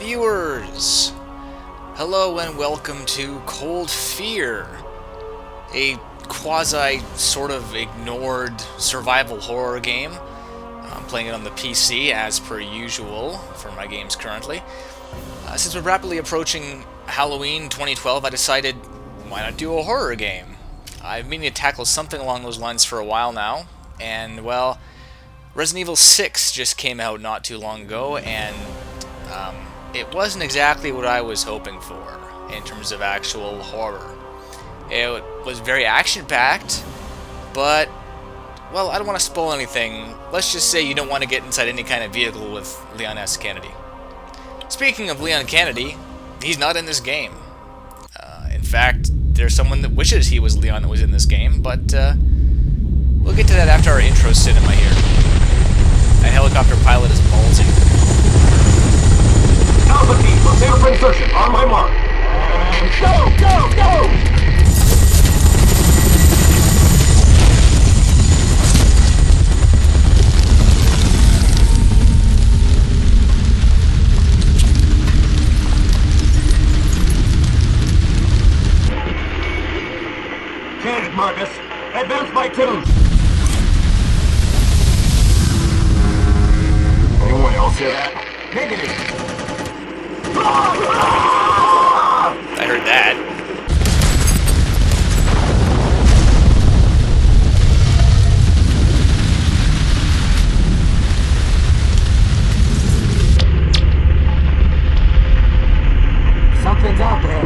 viewers! Hello and welcome to Cold Fear, a quasi-sort of ignored survival horror game. I'm playing it on the PC as per usual for my games currently. Since we're rapidly approaching Halloween 2012, I decided, why not do a horror game? I've been meaning to tackle something along those lines for a while now, and well, Resident Evil 6 just came out not too long ago, and it wasn't exactly what I was hoping for in terms of actual horror. It was very action-packed, but, well, I don't want to spoil anything. Let's just say you don't want to get inside any kind of vehicle with Leon S. Kennedy. Speaking of Leon Kennedy, he's not in this game. In fact, there's someone that wishes he was Leon that was in this game, but we'll get to that after our intro cinema here. That helicopter pilot is ballsy. Alpha team, prepare for insertion. On my mark. Go! Go! Go! Candid, Marcus. Advance by twos. Anyone else hear that? Negative. I heard that. Something's out there.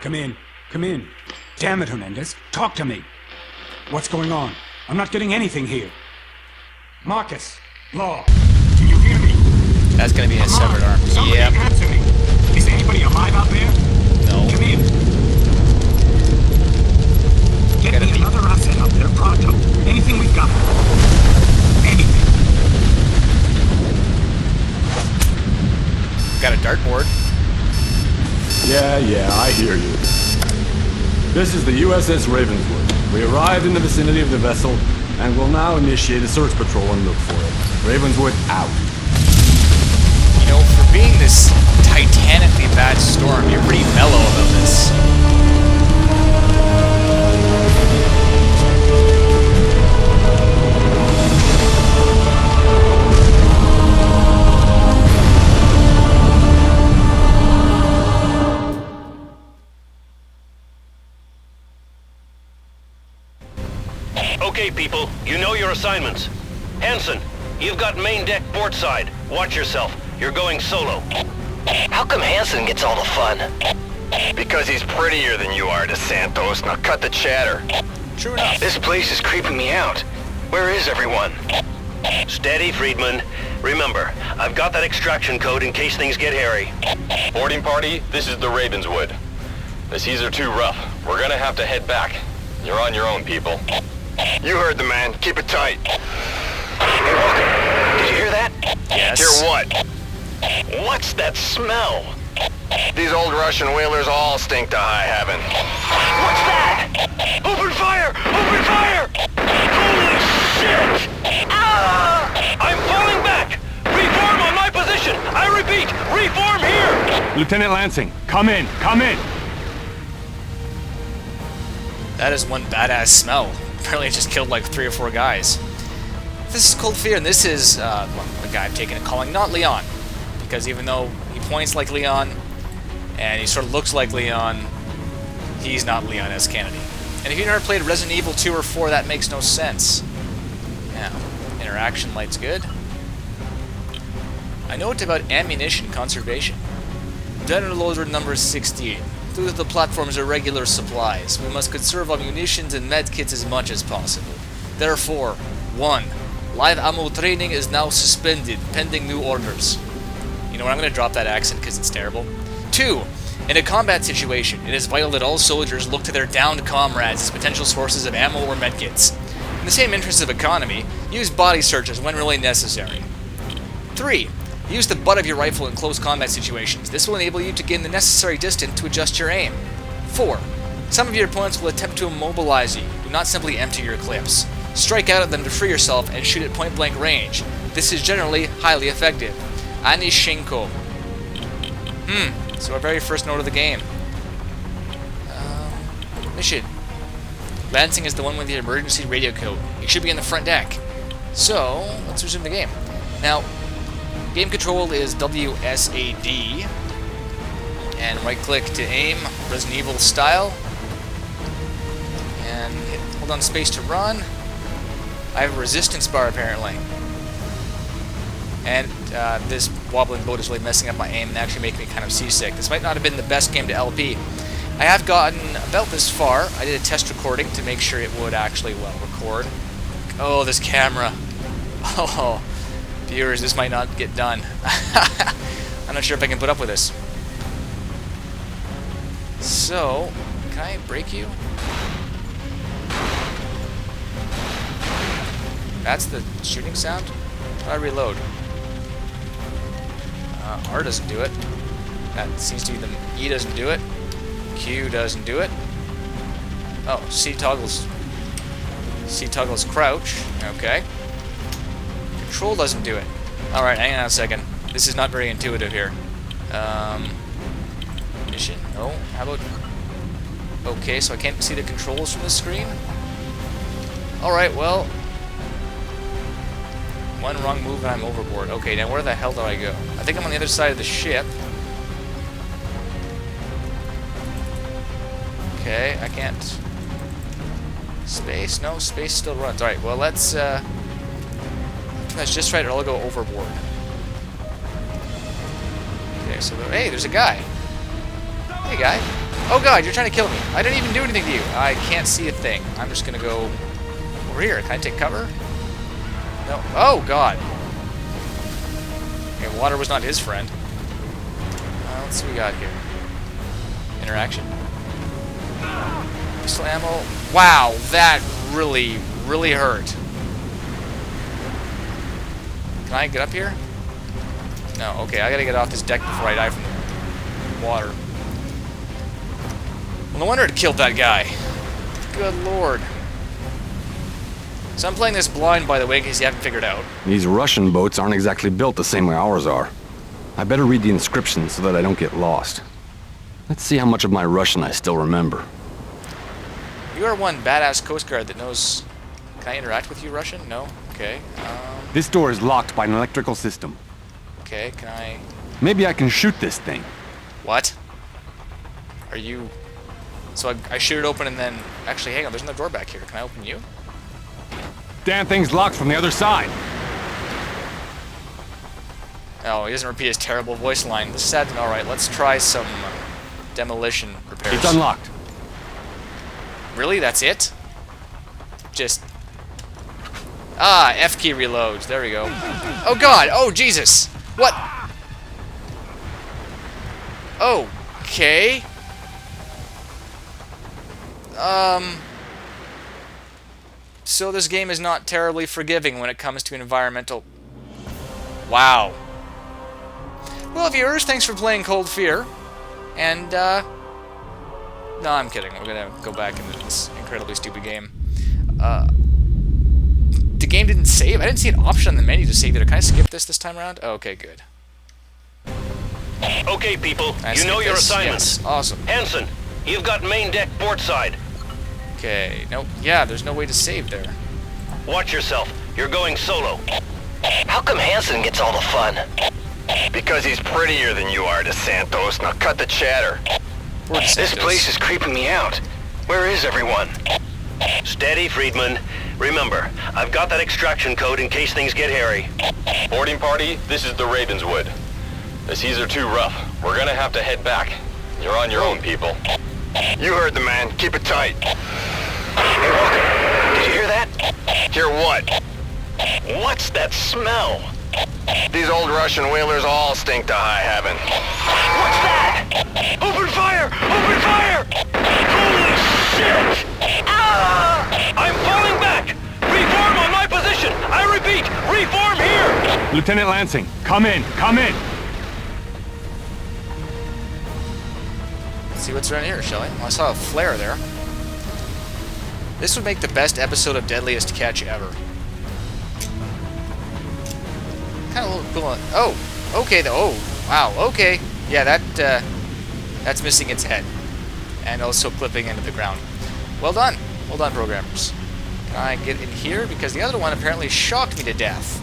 Come in. Come in. Damn it, Hernandez. Talk to me. What's going on? I'm not getting anything here. Marcus. Law. Do you hear me? That's gonna be a severed arm. Somebody Yep. answer me. Is anybody alive out there? No. Come in. Get me another asset up there, pronto. Anything we've got. Anything. Got a dartboard. Yeah, I hear you. This is the USS Ravenswood. We arrived in the vicinity of the vessel and will now initiate a search patrol and look for it. Ravenswood out. You know, for being this titanically bad storm, you're pretty mellow about this. Okay, people, you know your assignments. Hanson, you've got main deck port side. Watch yourself. You're going solo. How come Hanson gets all the fun? Because he's prettier than you are, DeSantos. Now cut the chatter. True enough. This place is creeping me out. Where is everyone? Steady, Friedman. Remember, I've got that extraction code in case things get hairy. Boarding party, this is the Ravenswood. The seas are too rough. We're gonna have to head back. You're on your own, people. You heard the man. Keep it tight. Hey, Walker, did you hear that? Yes. Hear what? What's that smell? These old Russian whalers all stink to high heaven. What's that? Open fire! Open fire! Holy shit! Ah! I'm falling back! Reform on my position! I repeat, reform here! Lieutenant Lansing, come in, come in! That is one badass smell. Apparently it just killed like 3 or 4 guys. This is Cold Fear, and this is well, the guy I've taken a calling, not Leon. Because even though he points like Leon, and he sort of looks like Leon, he's not Leon S. Kennedy. And if you've never played Resident Evil 2 or 4, that makes no sense. Now, interaction light's good. A note about ammunition conservation. Detonator loader number 68. Through the platform's irregular supplies. We must conserve our munitions and medkits as much as possible. Therefore, 1. Live ammo training is now suspended, pending new orders. You know what, I'm going to drop that accent because it's terrible. 2. In a combat situation, it is vital that all soldiers look to their downed comrades as potential sources of ammo or medkits. In the same interest of economy, use body searches when really necessary. 3. Use the butt of your rifle in close combat situations. This will enable you to gain the necessary distance to adjust your aim. 4. Some of your opponents will attempt to immobilize you. Do not simply empty your clips. Strike out at them to free yourself and shoot at point-blank range. This is generally highly effective. Anishinko. So our very first note of the game. Mission. Lansing is the one with the emergency radio code. It should be on the front deck. So, let's resume the game. Now, game control is WSAD. And right-click to aim, Resident Evil style. And hold on space to run. I have a resistance bar, apparently. And this wobbling boat is really messing up my aim and actually making me kind of seasick. This might not have been the best game to LP. I have gotten about this far. I did a test recording to make sure it would actually, well, record. Oh, this camera. Oh, viewers, this might not get done. I'm not sure if I can put up with this. So, can I break you? That's the shooting sound? Try reload. R doesn't do it. That seems to be the... E doesn't do it. Q doesn't do it. Oh, C toggles crouch. Okay. Control doesn't do it. Alright, hang on a second. This is not very intuitive here. Mission. No. How about... Okay, so I can't see the controls from the screen? Alright, well... One wrong move and I'm overboard. Okay, now where the hell do I go? I think I'm on the other side of the ship. Okay, I can't... Space? No, space still runs. Alright, well let's, that's just right, or I'll go overboard. Okay, so, hey, there's a guy. Hey, guy. Oh god, you're trying to kill me. I didn't even do anything to you. I can't see a thing. I'm just gonna go over here. Can I take cover? No. Oh god. Okay, water was not his friend. Let's see what we got here. Interaction. Pistol ammo. Wow, that really, really hurt. Can I get up here? No, okay, I gotta get off this deck before I die from the water. Well, no wonder it killed that guy. Good lord. So I'm playing this blind, by the way, in case you haven't figured out. These Russian boats aren't exactly built the same way ours are. I better read the inscription so that I don't get lost. Let's see how much of my Russian I still remember. You are one badass Coast Guard that knows... Can I interact with you, Russian? No? Okay. This door is locked by an electrical system. Okay, can I... Maybe I can shoot this thing. What? Are you... So I shoot it open and then... Actually, hang on, there's another door back here. Can I open you? Damn thing's locked from the other side. Oh, he doesn't repeat his terrible voice line. This is sad. Alright, let's try some demolition repairs. It's unlocked. Really? That's it? Just... Ah, F key reloads. There we go. Oh god! Oh Jesus! What? Okay. So this game is not terribly forgiving when it comes to environmental... Wow. Well, viewers, thanks for playing Cold Fear. And, no, I'm kidding. We're gonna go back into this incredibly stupid game. The game didn't save? I didn't see an option on the menu to save it. Can I skip this time around? Oh, okay, good. Okay, people, Can I you skip know your this? assignments. Yes, awesome. Hanson, you've got main deck port side. Okay, nope. Yeah, there's no way to save there. Watch yourself. You're going solo. How come Hanson gets all the fun? Because he's prettier than you are, DeSantos. Now cut the chatter. Poor This DeSantos. place is creeping me out. Where is everyone? Steady, Friedman. Remember, I've got that extraction code in case things get hairy. Boarding party, this is the Ravenswood. The seas are too rough. We're gonna have to head back. You're on your own, people. You heard the man. Keep it tight. Hey, Walker, did you hear that? Hear what? What's that smell? These old Russian whalers all stink to high heaven. What's that? Open fire! Open fire! Holy shit! Ah! I'm falling back! Reform on my position! I repeat, reform here! Lieutenant Lansing, come in, come in! Let's see what's around here, shall we? Well, I saw a flare there. This would make the best episode of Deadliest Catch ever. Kind of a little cool. Oh, okay. Oh, wow. Okay. Yeah, that's missing its head, and also clipping into the ground. Well done. Well done, programmers. Can I get in here? Because the other one apparently shocked me to death.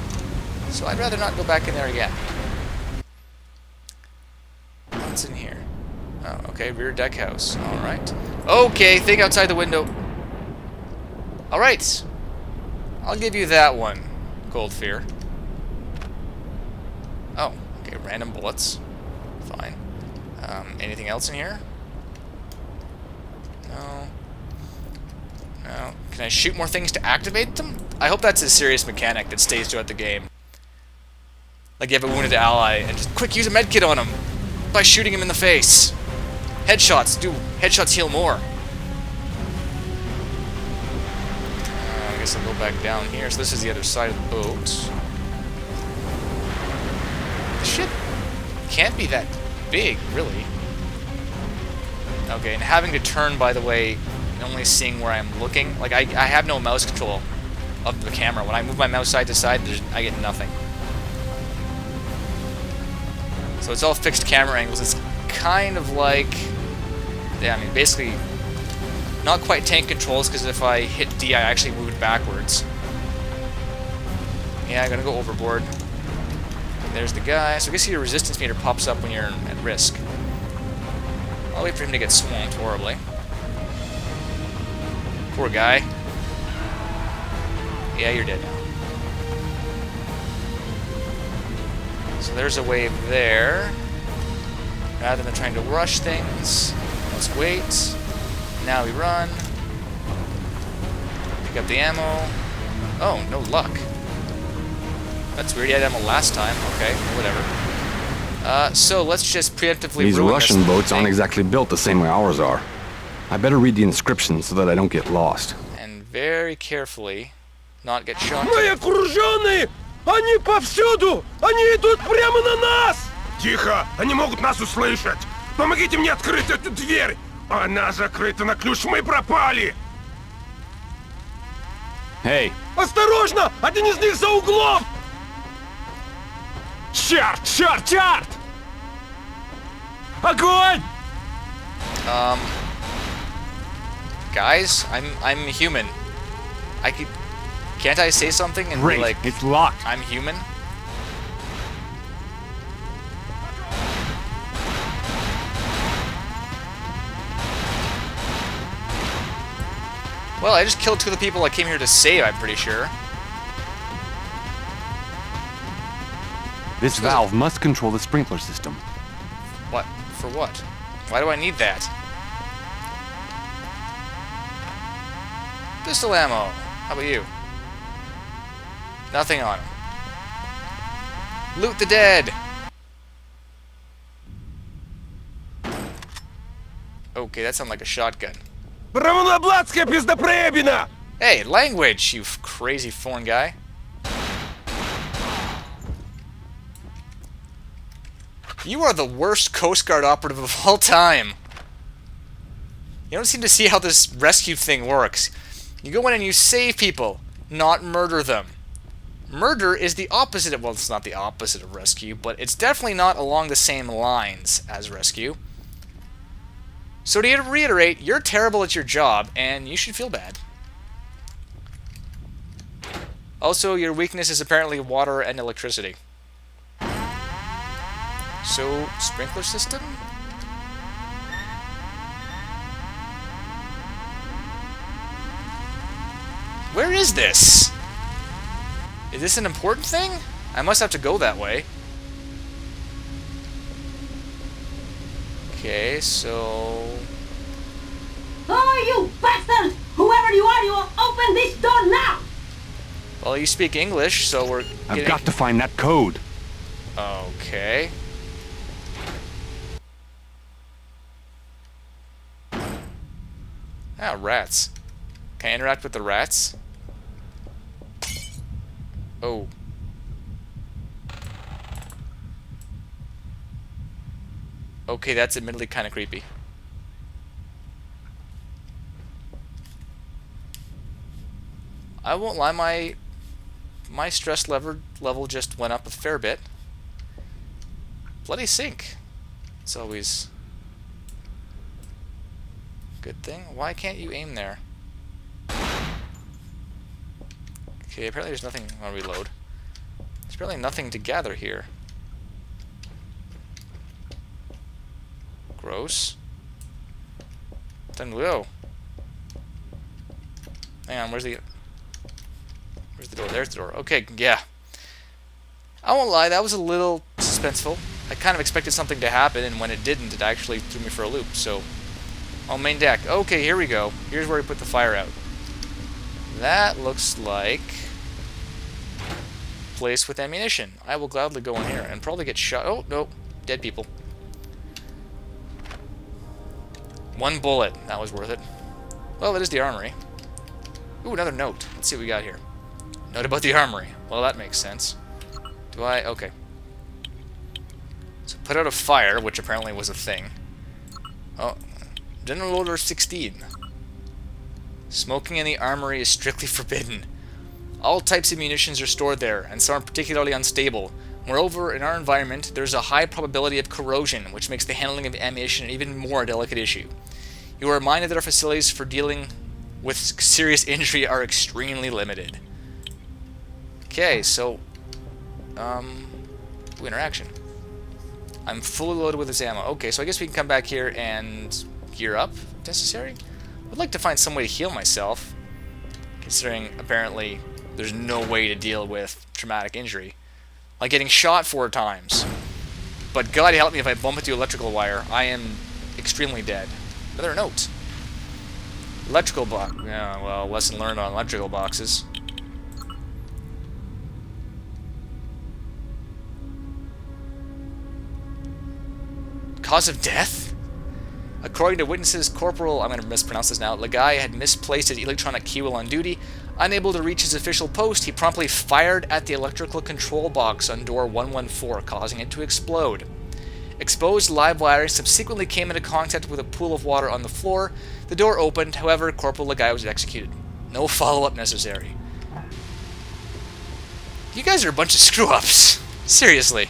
So I'd rather not go back in there again. What's in here? Oh, okay. Rear deck house. Alright. Okay, thing outside the window. Alright. I'll give you that one, Cold Fear. Oh, okay. Random bullets. Fine. Anything else in here? No. No. Can I shoot more things to activate them? I hope that's a serious mechanic that stays throughout the game. Like you have a wounded ally and just quick use a medkit on him by shooting him in the face. Headshots heal more. I guess I'll go back down here. So this is the other side of the boat. The ship can't be that big, really. Okay, and having to turn, by the way, only seeing where I'm looking. Like, I have no mouse control of the camera. When I move my mouse side to side, I get nothing. So it's all fixed camera angles. It's kind of like... Yeah, I mean, basically, not quite tank controls, because if I hit D, I actually move it backwards. Yeah, I'm gonna go overboard. There's the guy. So I guess your resistance meter pops up when you're at risk. I'll wait for him to get swamped horribly. Poor guy. Yeah, you're dead now. So there's a wave there. Rather than trying to rush things, let's wait. Now we run. Pick up the ammo. Oh, no luck. That's weird. He had ammo last time. Okay, whatever. So let's just preemptively These ruin Russian this boats thing. aren't exactly built the same way ours are. I better read the inscription so that I don't get lost. And very carefully not get shot. Мы окружены! Они повсюду! Они идут прямо на нас! Тихо! Они могут нас услышать! Помогите мне открыть эту дверь! Она закрыта на ключ, мы пропали! Hey, Осторожно! Один из них за углом! Черт! Черт! Черт! Огонь! Guys, I'm human. Can't I say something and be like, it's locked. I'm human? Well, I just killed two of the people I came here to save, I'm pretty sure. This valve must control the sprinkler system. What? For what? Why do I need that? Pistol ammo. How about you? Nothing on him. Loot the dead! Okay, that sounds like a shotgun. Равнобладская пиздопребина! Hey, language, you crazy foreign guy. You are the worst Coast Guard operative of all time. You don't seem to see how this rescue thing works. You go in and you save people, not murder them. Murder is the opposite of, well, it's not the opposite of rescue, but it's definitely not along the same lines as rescue. So to reiterate, you're terrible at your job, and you should feel bad. Also, your weakness is apparently water and electricity. So, sprinkler system? Where is this? Is this an important thing? I must have to go that way. Okay, so... Oh, you bastards! Whoever you are, you will open this door now! Well, you speak English, so we're I've getting... got to find that code. Okay. Ah, rats. Can I interact with the rats? Oh. Okay, that's admittedly kind of creepy. I won't lie, my stress level just went up a fair bit. Bloody sink. It's always a good thing. Why can't you aim there? Okay, apparently there's nothing. I'll reload. There's apparently nothing to gather here. Gross. Then go. Hang on, where's the door? There's the door. Okay, yeah. I won't lie, that was a little suspenseful. I kind of expected something to happen, and when it didn't, it actually threw me for a loop, so... On main deck. Okay, here we go. Here's where we put the fire out. That looks like... place with ammunition. I will gladly go in here and probably get shot. Oh, no. Dead people. 1 bullet. That was worth it. Well, it is the armory. Ooh, another note. Let's see what we got here. Note about the armory. Well, that makes sense. Do I? Okay. So put out a fire, which apparently was a thing. Oh. General Order 16. Smoking in the armory is strictly forbidden. All types of munitions are stored there, and some are particularly unstable. Moreover, in our environment, there is a high probability of corrosion, which makes the handling of ammunition an even more delicate issue. You are reminded that our facilities for dealing with serious injury are extremely limited. Okay, so... interaction. I'm fully loaded with this ammo. Okay, so I guess we can come back here and gear up, if necessary. I'd like to find some way to heal myself, considering apparently there's no way to deal with traumatic injury. Like getting shot 4 times. But God help me if I bump into electrical wire. I am extremely dead. Another note. Electrical box. Yeah, well, lesson learned on electrical boxes. Cause of death? According to witnesses, Corporal, I'm going to mispronounce this now, Lagai had misplaced his electronic key while on duty. Unable to reach his official post, he promptly fired at the electrical control box on door 114, causing it to explode. Exposed live wiring subsequently came into contact with a pool of water on the floor. The door opened, however, Corporal Lagai was executed. No follow-up necessary. You guys are a bunch of screw-ups. Seriously.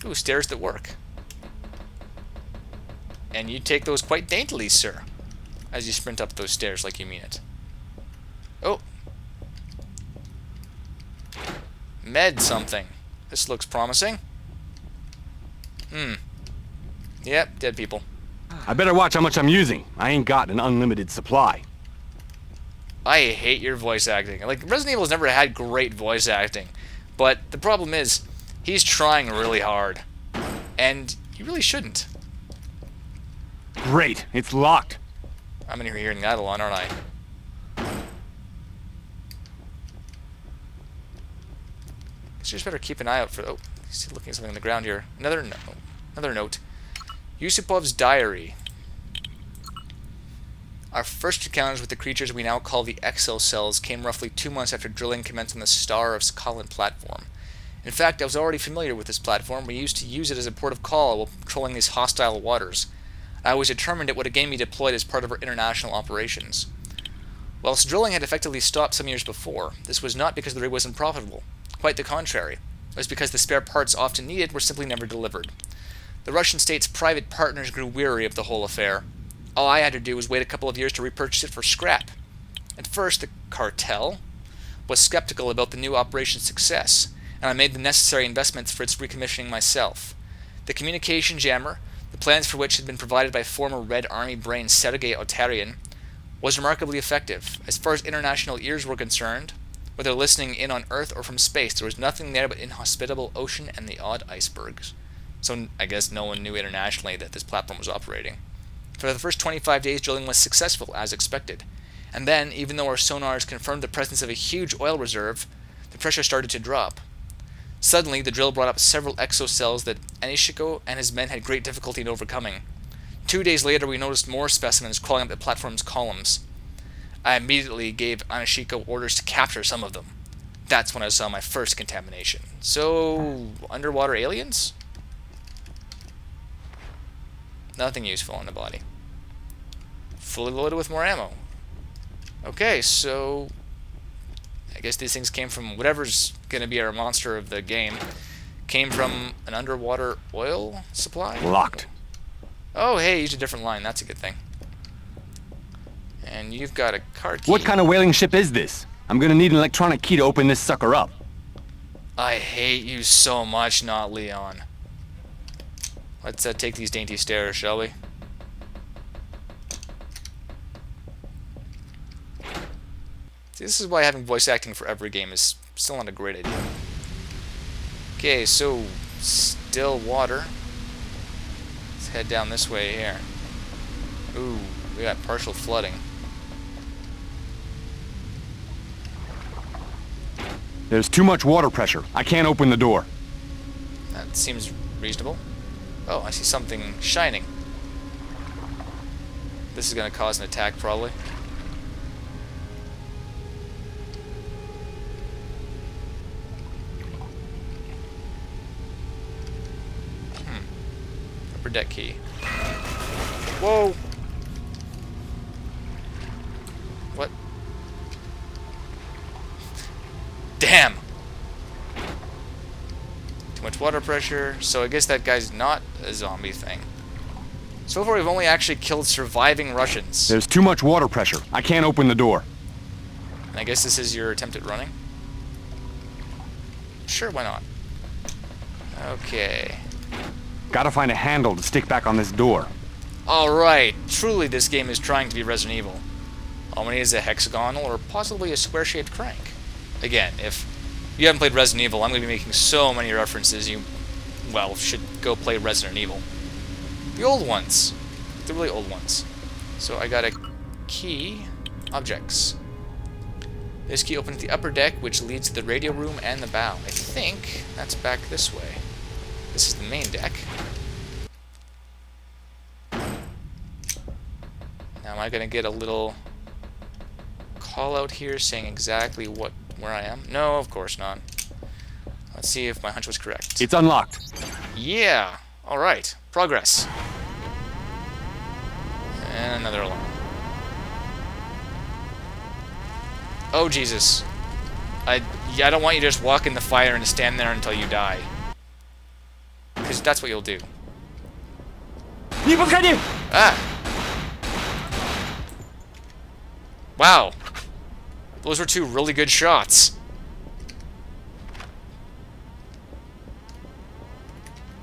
Ooh, stairs that work. And you take those quite daintily, sir, as you sprint up those stairs like you mean it. Oh. Med something. This looks promising. Yep, dead people. I better watch how much I'm using. I ain't got an unlimited supply. I hate your voice acting. Like, Resident Evil's never had great voice acting. But the problem is, he's trying really hard. And you really shouldn't. Great, it's locked. I'm in here hearing that a lot, aren't I? Guess you just better keep an eye out for... Oh, he's looking at something on the ground here. Another note. Yusupov's diary. Our first encounters with the creatures we now call the exocells came roughly 2 months after drilling commenced on the Star of Sakhalin platform. In fact, I was already familiar with this platform. We used to use it as a port of call while patrolling these hostile waters. I was determined it would again be deployed as part of our international operations. Whilst drilling had effectively stopped some years before, this was not because the rig wasn't profitable. Quite the contrary. It was because the spare parts often needed were simply never delivered. The Russian state's private partners grew weary of the whole affair. All I had to do was wait a couple of years to repurchase it for scrap. At first, the cartel was skeptical about the new operation's success, and I made the necessary investments for its recommissioning myself. The communication jammer, the plans for which had been provided by former Red Army brain Sergei Otarian, was remarkably effective. As far as international ears were concerned, whether listening in on Earth or from space, there was nothing there but inhospitable ocean and the odd icebergs. So I guess no one knew internationally that this platform was operating. For the first 25 days, drilling was successful, as expected. And then, even though our sonars confirmed the presence of a huge oil reserve, the pressure started to drop. Suddenly, the drill brought up several exocells that Anishiko and his men had great difficulty in overcoming. 2 days later, we noticed more specimens crawling up the platform's columns. I immediately gave Anishiko orders to capture some of them. That's when I saw my first contamination. So, underwater aliens? Nothing useful in the body. fully loaded with more ammo. Okay, so I guess these things came from whatever's going to be our monster of the game. Came from an underwater oil supply? Locked. Oh, hey, use a different line. That's a good thing. And you've got a car key. What kind of whaling ship is this? I'm gonna need an electronic key to open this sucker up. I hate you so much, not Leon. Let's take these dainty stairs, shall we? See, this is why having voice acting for every game is still not a great idea. Okay, so still water. Let's head down this way here. Ooh, we got partial flooding. There's too much water pressure. I can't open the door. That seems reasonable. Oh, I see something shining. This is going to cause an attack, probably. Upper deck key. Whoa! What? Damn! Too much water pressure, so I guess that guy's not a zombie thing. So far we've only actually killed surviving Russians. There's too much water pressure. I can't open the door. And I guess this is your attempt at running? Sure, why not? Okay. Gotta find a handle to stick back on this door. Alright, truly this game is trying to be Resident Evil. All we need is a hexagonal or possibly a square-shaped crank. Again, if you haven't played Resident Evil, I'm going to be making so many references you, well, should go play Resident Evil. The old ones. The really old ones. So I got a key. Objects. This key opens the upper deck, which leads to the radio room and the bow. I think that's back this way. This is the main deck. Now am I going to get a little call out here saying exactly where I am? No, of course not. Let's see if my hunch was correct. It's unlocked. Yeah! Alright. Progress. And another alarm. Oh, Jesus. I don't want you to just walk in the fire and stand there until you die. Because that's what you'll do. Не подходи! Ah! Wow. Those were two really good shots.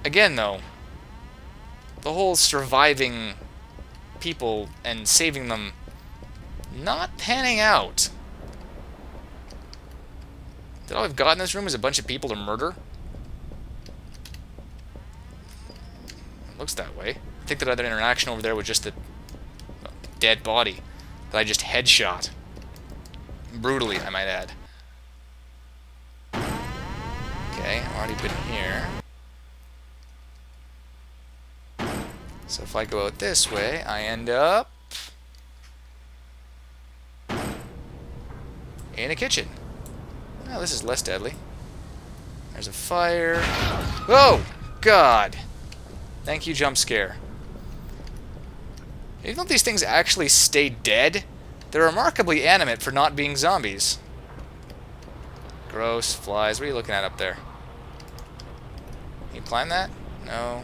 Again, though, the whole surviving people and saving them not panning out. That all I've got in this room is a bunch of people to murder? It looks that way. I think that other interaction over there was just the dead body that I just headshot. Brutally, I might add. Okay, I've already been here. So if I go out this way, I end up in a kitchen. Oh, this is less deadly. There's a fire. Oh, God! Thank you, jump scare. Even though these things actually stay dead, they're remarkably animate for not being zombies. Gross, flies. What are you looking at up there? Can you climb that? No.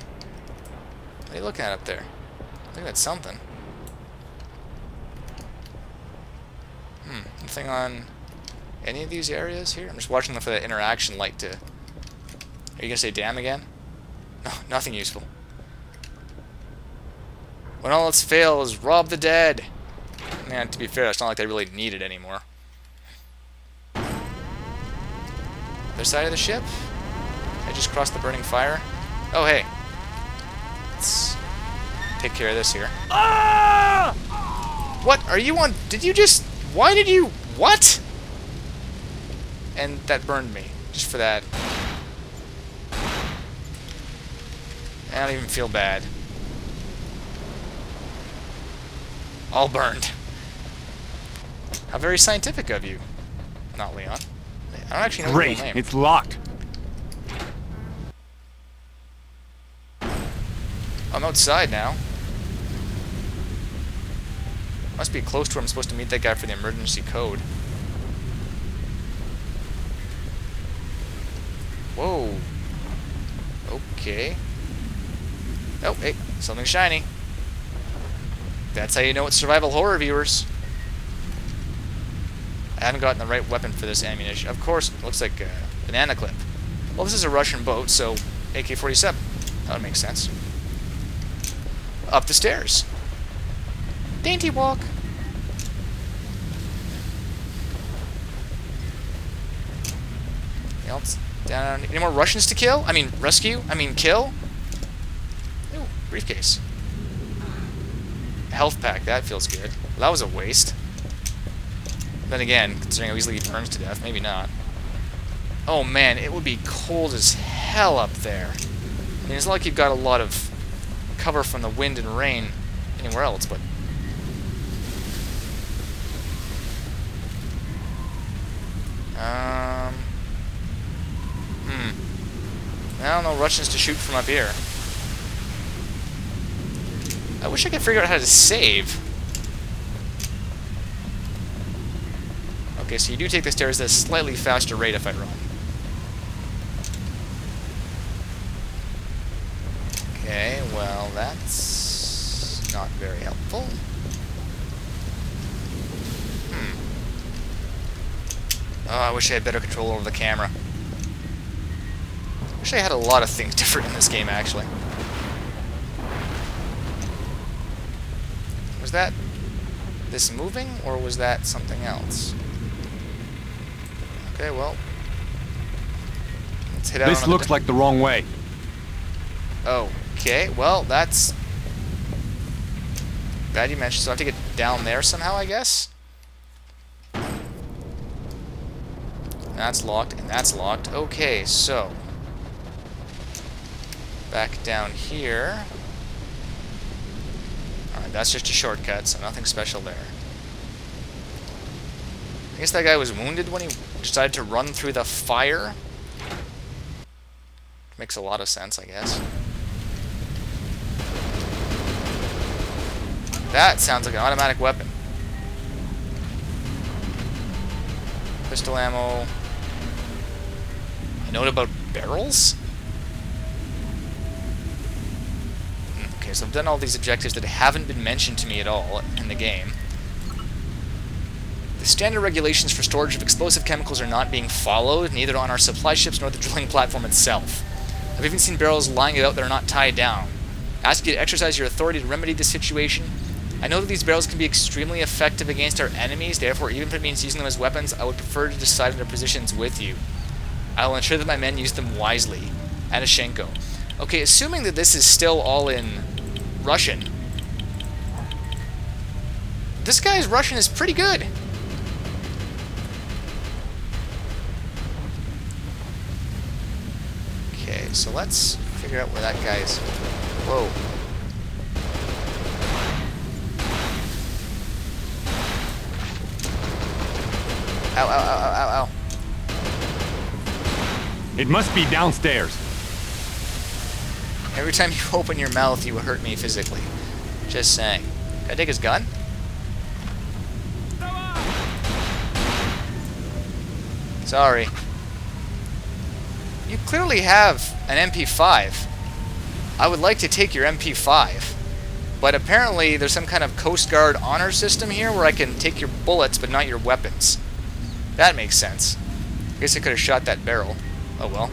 What are you looking at up there? I think that's something. Nothing on any of these areas here? I'm just watching for that interaction light to... Are you going to say damn again? No, nothing useful. When all else fails, rob the dead. Man, to be fair, it's not like they really need it anymore. Other side of the ship? I just crossed the burning fire. Oh, hey. Let's take care of this here. Ah! What? Are you on... Did you just... Why did you... What? And that burned me. Just for that. I don't even feel bad. All burned. How very scientific of you. Not Leon. I don't actually know Great, your name. it's locked. I'm outside now. Must be close to where I'm supposed to meet that guy for the emergency code. Whoa. Okay. Oh, hey, something shiny. That's how you know it's survival horror, viewers. I haven't gotten the right weapon for this ammunition. Of course, it looks like a banana clip. Well, this is a Russian boat, so AK-47. That would make sense. Up the stairs. Dainty walk. Anything else? Down. Any more Russians to kill? I mean, rescue? I mean, kill? Ooh, briefcase. Health pack. That feels good. Well, that was a waste. Then again, considering how easily he burns to death, maybe not. Oh man, it would be cold as hell up there. I mean, it's not like you've got a lot of cover from the wind and rain anywhere else, but... I don't know Russians to shoot from up here. I wish I could figure out how to save. Okay, so you do take the stairs at a slightly faster rate if I run. Okay, well, that's not very helpful. Oh, I wish I had better control over the camera. Wish I had a lot of things different in this game, actually. Was that this moving, or was that something else? Okay, well. Let's hit out. This looks like the wrong way. Okay, well, that's... Bad you mentioned, so I have to get down there somehow, I guess? That's locked, and that's locked. Okay, so... Back down here. Alright, that's just a shortcut, so nothing special there. I guess that guy was wounded when he decided to run through the fire. Makes a lot of sense, I guess. That sounds like an automatic weapon. Pistol ammo. A note about barrels? Okay, so I've done all these objectives that haven't been mentioned to me at all in the game. The standard regulations for storage of explosive chemicals are not being followed, neither on our supply ships nor the drilling platform itself. I've even seen barrels lying about that are not tied down. I ask you to exercise your authority to remedy this situation. I know that these barrels can be extremely effective against our enemies, therefore even if it means using them as weapons, I would prefer to decide on their positions with you. I will ensure that my men use them wisely. Anashenko. Okay, assuming that this is still all in Russian. This guy's Russian is pretty good. Okay, so let's figure out where that guy is. Whoa. Ow, ow, ow, ow, ow, ow. It must be downstairs. Every time you open your mouth, you hurt me physically. Just saying. Can I take his gun? Sorry. You clearly have an MP5. I would like to take your MP5. But apparently there's some kind of Coast Guard honor system here where I can take your bullets but not your weapons. That makes sense. I guess I could have shot that barrel. Oh well.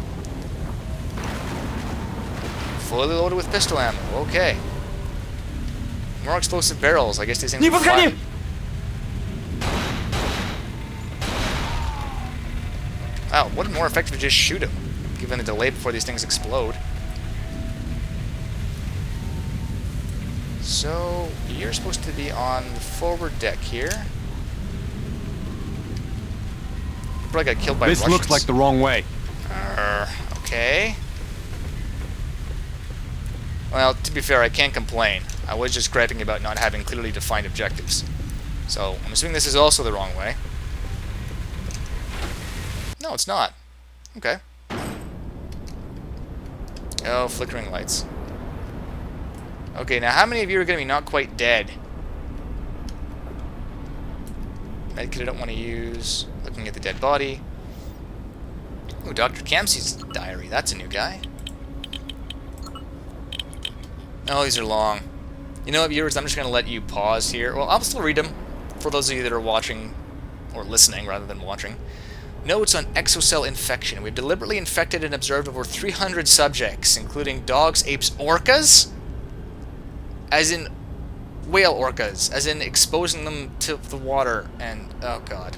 Fully loaded with pistol ammo. Okay. More explosive barrels. I guess these things will fly. Wow, what more effective to just shoot him, given the delay before these things explode. So, you're supposed to be on the forward deck here. You probably got killed by Russians. This looks like the wrong way. Okay. Well, to be fair, I can't complain. I was just griping about not having clearly defined objectives. So, I'm assuming this is also the wrong way. No, it's not. Okay. Oh, flickering lights. Okay, now how many of you are going to be not quite dead? Medkit I don't want to use. Looking at the dead body. Ooh, Dr. Kamsey's diary. That's a new guy. Oh, these are long. You know what, viewers? I'm just going to let you pause here. Well, I'll still read them for those of you that are watching, or listening rather than watching. Notes on exocell infection. We've deliberately infected and observed over 300 subjects, including dogs, apes, orcas? As in whale orcas. As in exposing them to the water and, oh god,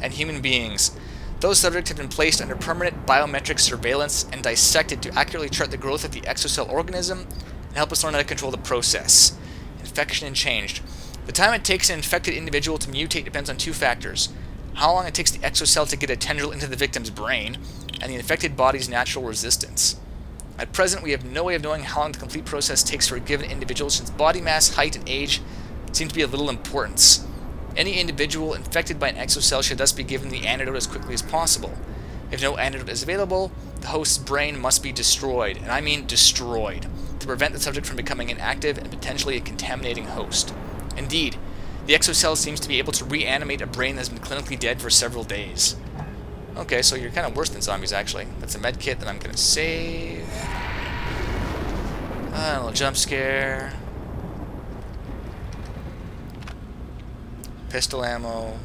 and human beings. Those subjects have been placed under permanent biometric surveillance and dissected to accurately chart the growth of the exocell organism and help us learn how to control the process. Infection and changed. The time it takes an infected individual to mutate depends on two factors: how long it takes the exocell to get a tendril into the victim's brain, and the infected body's natural resistance. At present, we have no way of knowing how long the complete process takes for a given individual, since body mass, height, and age seem to be of little importance. Any individual infected by an exocell should thus be given the antidote as quickly as possible. If no antidote is available, the host's brain must be destroyed, and I mean destroyed, to prevent the subject from becoming inactive and potentially a contaminating host. Indeed, the exocell seems to be able to reanimate a brain that has been clinically dead for several days. Okay, so you're kind of worse than zombies, actually. That's a med kit that I'm going to save. A little jump scare. Pistol ammo.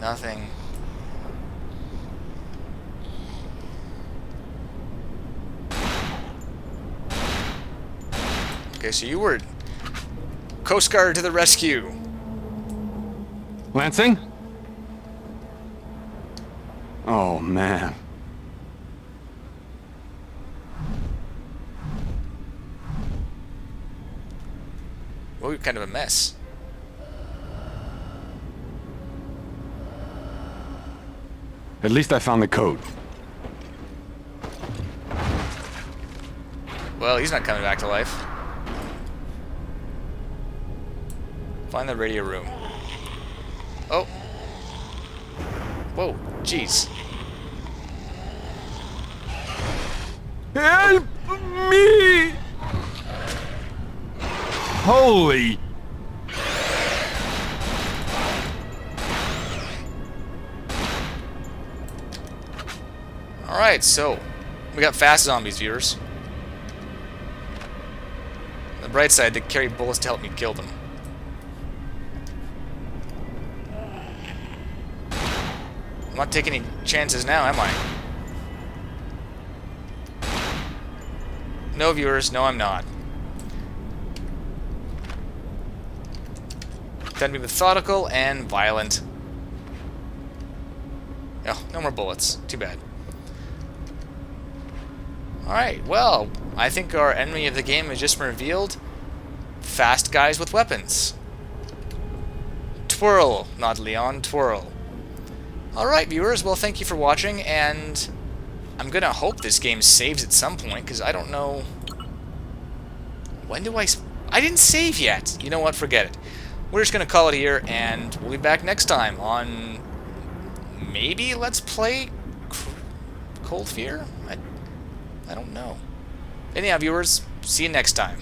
Nothing. Okay, so you were Coast Guard to the rescue. Lansing? Oh, man. Well, we're kind of a mess. At least I found the code. Well, he's not coming back to life. Find the radio room. Oh. Whoa, jeez. Help me! Holy... Alright, so we got fast zombies, viewers. On the bright side, they carry bullets to help me kill them. I'm not taking any chances now, am I? No, viewers, no I'm not. Time to be methodical and violent. Oh, no more bullets. Too bad. Alright, well, I think our enemy of the game has just been revealed. Fast guys with weapons. Twirl, not Leon, twirl. Alright, viewers, well, thank you for watching, and I'm gonna hope this game saves at some point, because I don't know... When do I didn't save yet! You know what, forget it. We're just gonna call it here, and we'll be back next time on... Maybe Let's Play... Cold Fear? I don't know. Anyhow, viewers, see you next time.